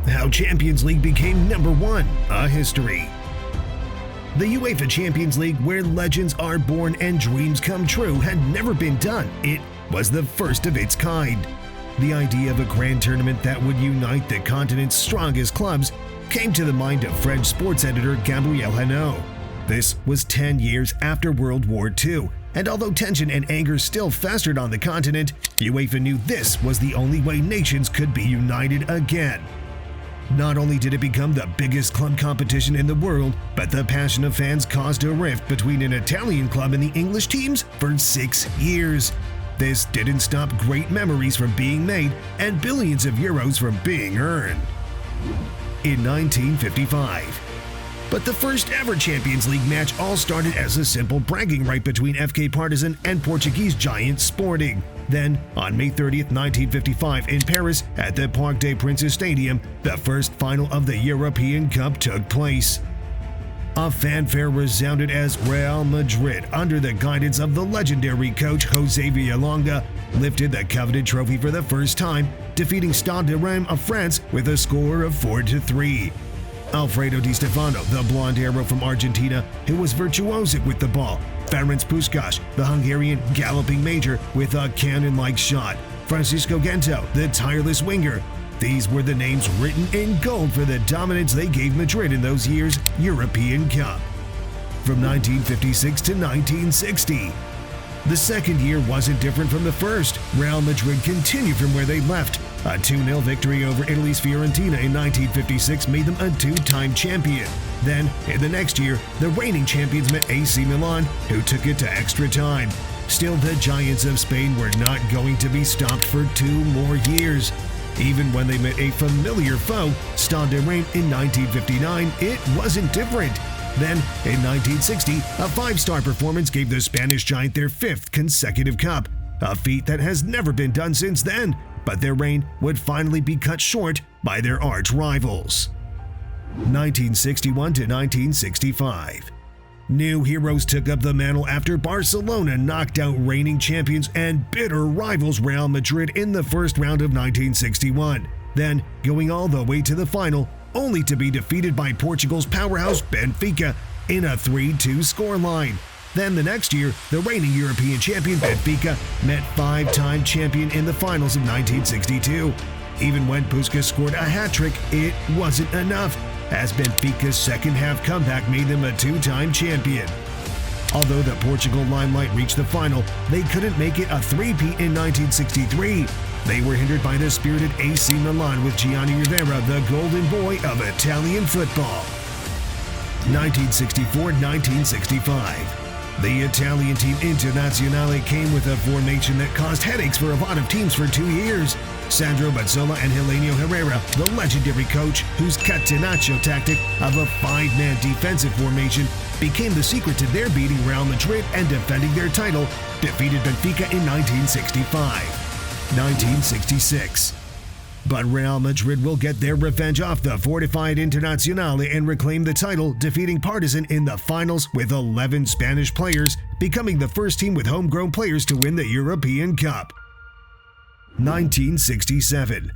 How Champions League became number one, a history. The UEFA Champions League, where legends are born and dreams come true, had never been done. It was the first of its kind. The idea of a grand tournament that would unite the continent's strongest clubs came to the mind of French sports editor Gabriel Hanot. This was 10 years after World War II, and although tension and anger still festered on the continent, UEFA knew this was the only way nations could be united again. Not only did it become the biggest club competition in the world, but the passion of fans caused a rift between an Italian club and the English teams for 6 years. This didn't stop great memories from being made and billions of euros from being earned. In 1955. But the first ever Champions League match all started as a simple bragging right between FK Partizan and Portuguese giant Sporting. Then, on May 30th, 1955, in Paris, at the Parc des Princes Stadium, the first final of the European Cup took place. A fanfare resounded as Real Madrid, under the guidance of the legendary coach José Villalonga, lifted the coveted trophy for the first time, defeating Stade de Reims of France with a score of 4-3. Alfredo Di Stefano, the blonde arrow from Argentina, who was virtuosic with the ball. Ferenc Puskás, the Hungarian galloping major with a cannon-like shot. Francisco Gento, the tireless winger. These were the names written in gold for the dominance they gave Madrid in those years' European Cup. From 1956 to 1960. The second year wasn't different from the first. Real Madrid continued from where they left. A 2-0 victory over Italy's Fiorentina in 1956 made them a two-time champion. Then, in the next year, the reigning champions met AC Milan, who took it to extra time. Still, the Giants of Spain were not going to be stopped for 2 more years. Even when they met a familiar foe, Stade de Reims in 1959, it wasn't different. Then, in 1960, a 5-star performance gave the Spanish giant their 5th consecutive cup, a feat that has never been done since then, but their reign would finally be cut short by their arch rivals. 1961 to 1965. New heroes took up the mantle after Barcelona knocked out reigning champions and bitter rivals Real Madrid in the first round of 1961, then going all the way to the final, only to be defeated by Portugal's powerhouse Benfica in a 3-2 scoreline. Then the next year, the reigning European champion Benfica met 5-time champion in the finals of 1962. Even when Puskás scored a hat-trick, it wasn't enough, as Benfica's second-half comeback made them a 2-time champion. Although the Portugal limelight reached the final, they couldn't make it a three-peat in 1963. They were hindered by the spirited AC Milan with Gianni Rivera, the golden boy of Italian football. 1964-1965. The Italian team Internazionale came with a formation that caused headaches for a lot of teams for 2 years. Sandro Mazzola and Helenio Herrera, the legendary coach whose catenaccio tactic of a 5-man defensive formation became the secret to their beating Real Madrid and defending their title, defeated Benfica in 1965. 1966. But Real Madrid will get their revenge off the fortified Internazionale and reclaim the title, defeating Partizan in the finals with 11 Spanish players, becoming the first team with homegrown players to win the European Cup. 1967.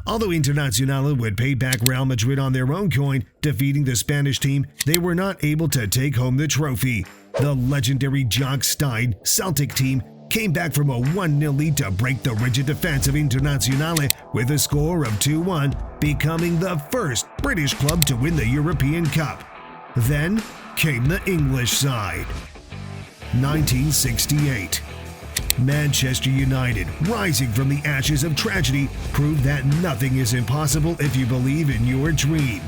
Although Internazionale would pay back Real Madrid on their own coin, defeating the Spanish team, they were not able to take home the trophy. The legendary Jock Stein Celtic team came back from a 1-0 lead to break the rigid defense of Internazionale with a score of 2-1, becoming the first British club to win the European Cup. Then came the English side. 1968. Manchester United, rising from the ashes of tragedy, proved that nothing is impossible if you believe in your dream.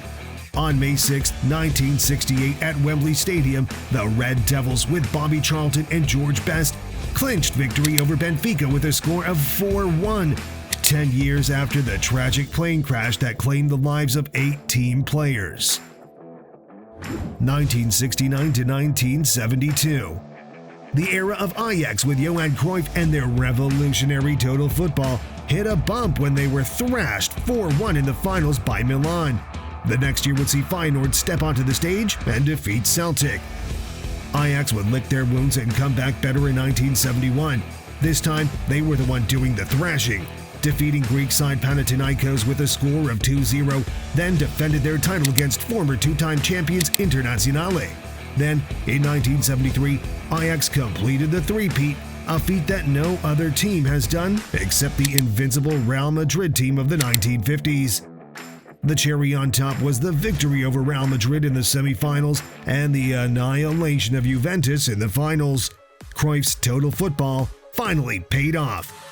On May 6, 1968 at Wembley Stadium, the Red Devils with Bobby Charlton and George Best clinched victory over Benfica with a score of 4-1, 10 years after the tragic plane crash that claimed the lives of 8 team players. 1969 to 1972. The era of Ajax with Johan Cruyff and their revolutionary total football hit a bump when they were thrashed 4-1 in the finals by Milan. The next year would see Feyenoord step onto the stage and defeat Celtic. Ajax would lick their wounds and come back better in 1971. This time, they were the one doing the thrashing. defeating Greek side Panathinaikos with a score of 2-0, then defended their title against former two-time champions Internazionale. Then, in 1973, Ajax completed the three-peat, a feat that no other team has done except the invincible Real Madrid team of the 1950s. The cherry on top was the victory over Real Madrid in the semifinals and the annihilation of Juventus in the finals. Cruyff's total football finally paid off.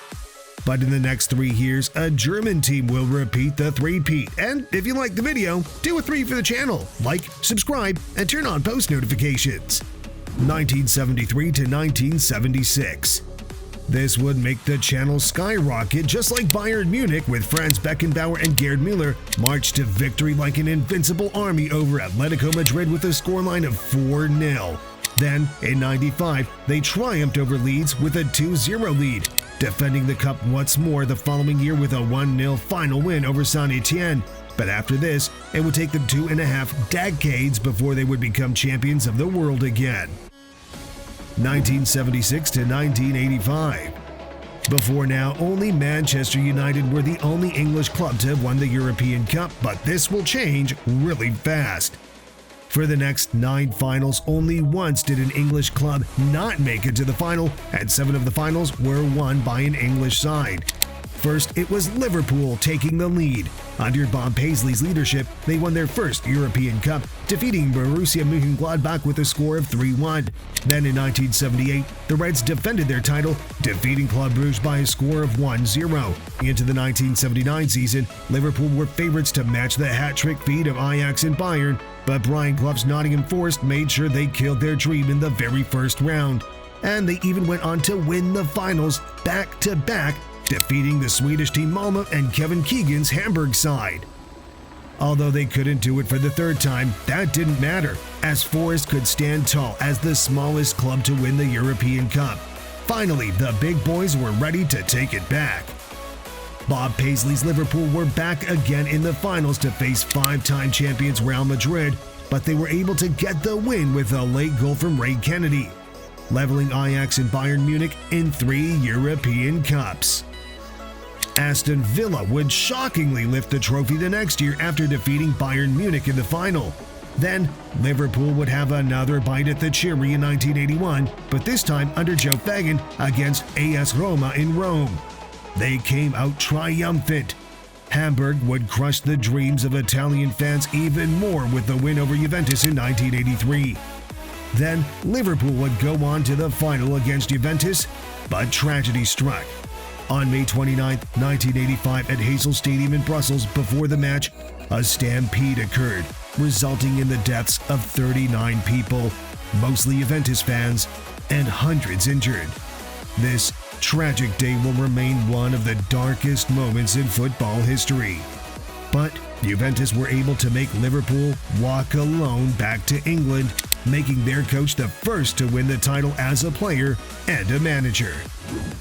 But in the next 3 years, a German team will repeat the three-peat. And if you liked the video, do a 3 for the channel. Like, subscribe, and turn on post notifications. 1973 to 1976. This would make the channel skyrocket, just like Bayern Munich, with Franz Beckenbauer and Gerd Müller marched to victory like an invincible army over Atletico Madrid with a scoreline of 4-0. Then, in 95, they triumphed over Leeds with a 2-0 lead, defending the cup once more the following year with a 1-0 final win over Saint-Etienne. But after this, it would take them 2.5 decades before they would become champions of the world again. 1976 to 1985. Before now, only Manchester United were the only English club to have won the European Cup, but this will change really fast. For the next 9 finals, only once did an English club not make it to the final, and 7 of the finals were won by an English side. First, it was Liverpool taking the lead. Under Bob Paisley's leadership, they won their first European Cup, defeating Borussia Mönchengladbach with a score of 3-1. Then in 1978, the Reds defended their title, defeating Club Brugge by a score of 1-0. Into the 1979 season, Liverpool were favorites to match the hat-trick feat of Ajax and Bayern, but Brian Clough's Nottingham Forest made sure they killed their dream in the very first round. And they even went on to win the finals back-to-back, defeating the Swedish team Malmö and Kevin Keegan's Hamburg side. Although they couldn't do it for the third time, that didn't matter, as Forest could stand tall as the smallest club to win the European Cup. Finally, the big boys were ready to take it back. Bob Paisley's Liverpool were back again in the finals to face 5-time champions Real Madrid, but they were able to get the win with a late goal from Ray Kennedy, leveling Ajax and Bayern Munich in 3 European Cups. Aston Villa would shockingly lift the trophy the next year after defeating Bayern Munich in the final. Then, Liverpool would have another bite at the cherry in 1981, but this time under Joe Fagan against AS Roma in Rome. They came out triumphant. Hamburg would crush the dreams of Italian fans even more with the win over Juventus in 1983. Then, Liverpool would go on to the final against Juventus, but tragedy struck. On May 29, 1985 at Heysel Stadium in Brussels, before the match, a stampede occurred, resulting in the deaths of 39 people, mostly Juventus fans, and hundreds injured. This tragic day will remain one of the darkest moments in football history. But Juventus were able to make Liverpool walk alone back to England, making their coach the first to win the title as a player and a manager.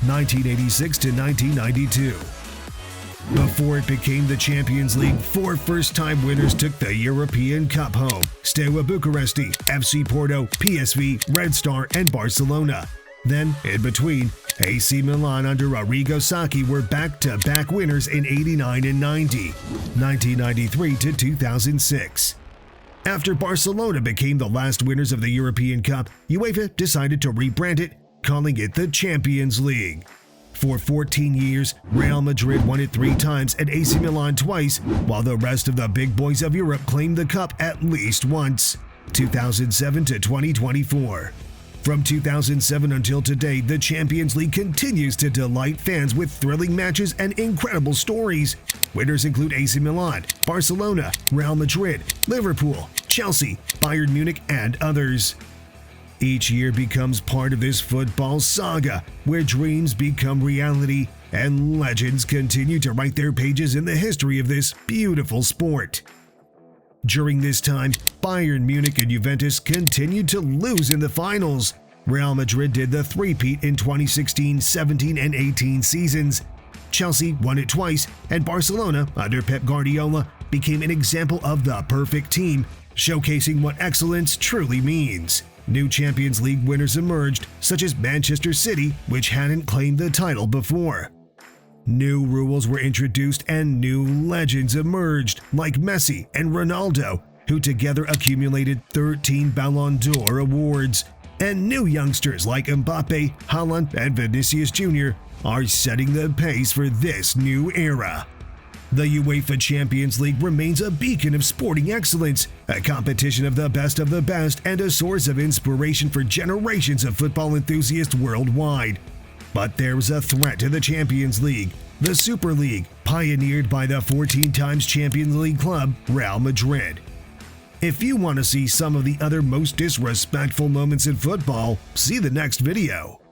1986 to 1992. Before it became the Champions League, 4 first-time winners took the European Cup home: Steaua Bucuresti, FC Porto, PSV, Red Star, and Barcelona. Then, in between, AC Milan under Arrigo Sacchi were back-to-back winners in 89 and 90, 1993 to 2006. After Barcelona became the last winners of the European Cup, UEFA decided to rebrand it, calling it the Champions League. For 14 years, Real Madrid won it 3 times and AC Milan twice, while the rest of the big boys of Europe claimed the cup at least once, 2007 to 2024. From 2007 until today, the Champions League continues to delight fans with thrilling matches and incredible stories. Winners include AC Milan, Barcelona, Real Madrid, Liverpool, Chelsea, Bayern Munich, and others. Each year becomes part of this football saga, where dreams become reality and legends continue to write their pages in the history of this beautiful sport. During this time, Bayern Munich and Juventus continued to lose in the finals. Real Madrid did the three-peat in 2016, 17, and 18 seasons. Chelsea won it twice, and Barcelona, under Pep Guardiola, became an example of the perfect team, showcasing what excellence truly means. New Champions League winners emerged, such as Manchester City, which hadn't claimed the title before. New rules were introduced and new legends emerged, like Messi and Ronaldo, who together accumulated 13 Ballon d'Or awards. And new youngsters like Mbappe, Haaland, and Vinicius Jr. are setting the pace for this new era. The UEFA Champions League remains a beacon of sporting excellence, a competition of the best, and a source of inspiration for generations of football enthusiasts worldwide. But there's a threat to the Champions League, the Super League, pioneered by the 14 times Champions League club, Real Madrid. If you want to see some of the other most disrespectful moments in football, see the next video.